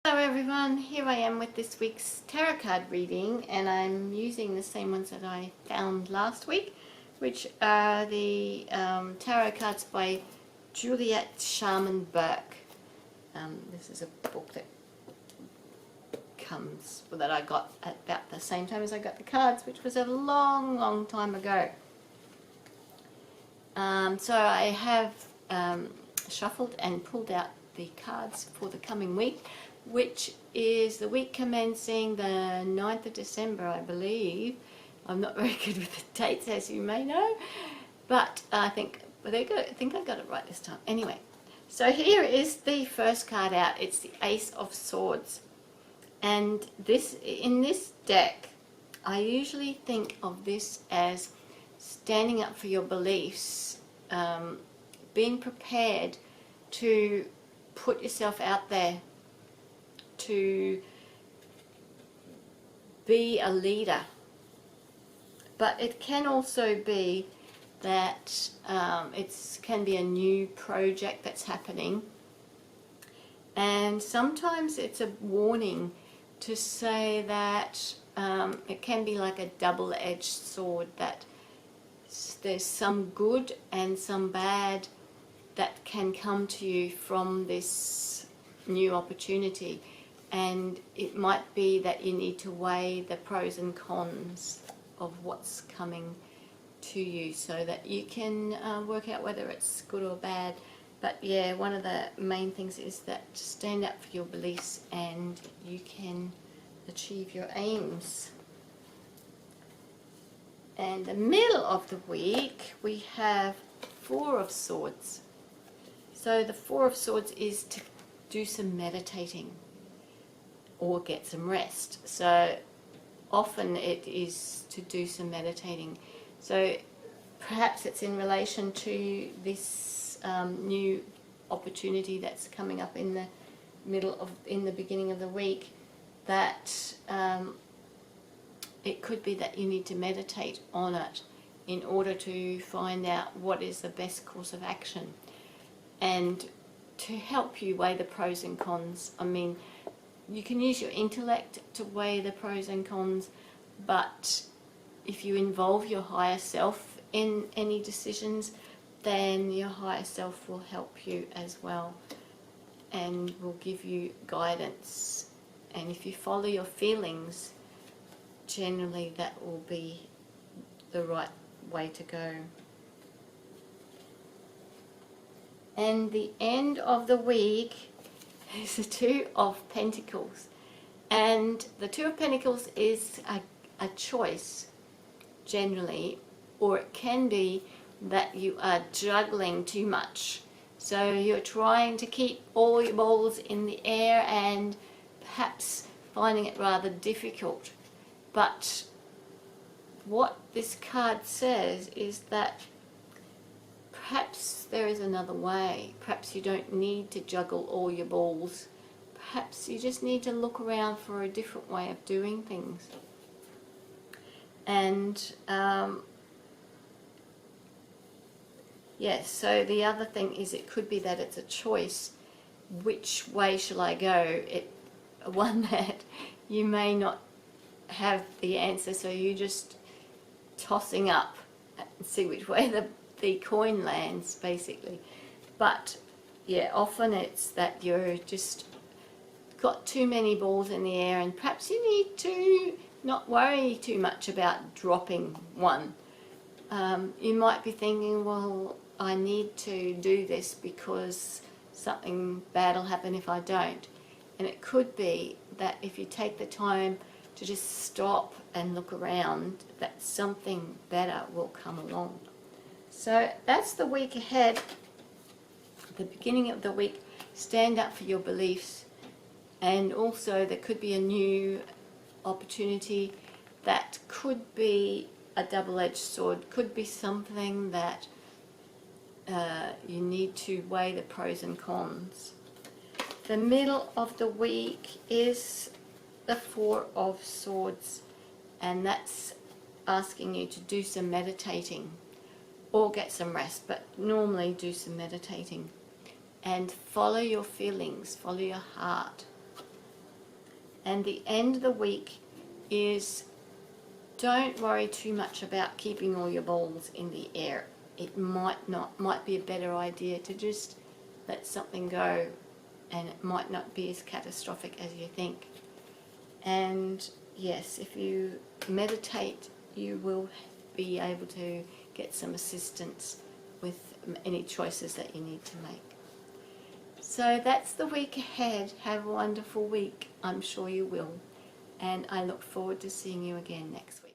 Hello everyone, here I am with this week's tarot card reading, and I'm using the same ones that I found last week, which are the tarot cards by Juliet Sharman-Burke. This is a book that I got at about the same time as I got the cards, which was a long time ago. So I have shuffled and pulled out the cards for the coming week, which is the week commencing the 9th of December, I believe. I'm not very good with the dates, as you may know, but I think I got it right this time. Anyway, so here is the first card out. It's the Ace of Swords, and in this deck, I usually think of this as standing up for your beliefs, being prepared to put yourself out there, to be a leader. But it can also be that it can be a new project that's happening, and sometimes it's a warning to say that it can be like a double-edged sword, that there's some good and some bad that can come to you from this new opportunity, and it might be that you need to weigh the pros and cons of what's coming to you so that you can work out whether it's good or bad. But yeah, one of the main things is that stand up for your beliefs and you can achieve your aims. And the middle of the week we have Four of Swords. So the Four of Swords is to do some meditating or get some rest. So often it is to do some meditating. So perhaps it's in relation to this new opportunity that's coming up in the beginning of the week, that it could be that you need to meditate on it in order to find out what is the best course of action, and to help you weigh the pros and cons. I mean, you can use your intellect to weigh the pros and cons, but if you involve your higher self in any decisions, then your higher self will help you as well and will give you guidance. And if you follow your feelings, generally that will be the right way to go. And the end of the week is the Two of Pentacles. And the Two of Pentacles is a choice, generally, or it can be that you are juggling too much. So you're trying to keep all your balls in the air and perhaps finding it rather difficult. But what this card says is that perhaps there is another way. Perhaps you don't need to juggle all your balls. Perhaps you just need to look around for a different way of doing things. And yes, so the other thing is, it could be that it's a choice. Which way shall I go? One that you may not have the answer, so you're just tossing up and see which way the coin lands, basically. But yeah, often it's that you're just got too many balls in the air, and perhaps you need to not worry too much about dropping one. You might be thinking, well, I need to do this because something bad will happen if I don't. And it could be that if you take the time to just stop and look around, that something better will come along. So that's the week ahead. The beginning of the week, stand up for your beliefs. And also there could be a new opportunity that could be a double-edged sword, could be something that you need to weigh the pros and cons. The middle of the week is the Four of Swords, and that's asking you to do some meditating or get some rest, but normally do some meditating and follow your feelings, follow your heart. And the end of the week is, don't worry too much about keeping all your balls in the air. It might be a better idea to just let something go, and it might not be as catastrophic as you think. And yes, if you meditate, you will be able to get some assistance with any choices that you need to make. So that's the week ahead. Have a wonderful week. I'm sure you will. And I look forward to seeing you again next week.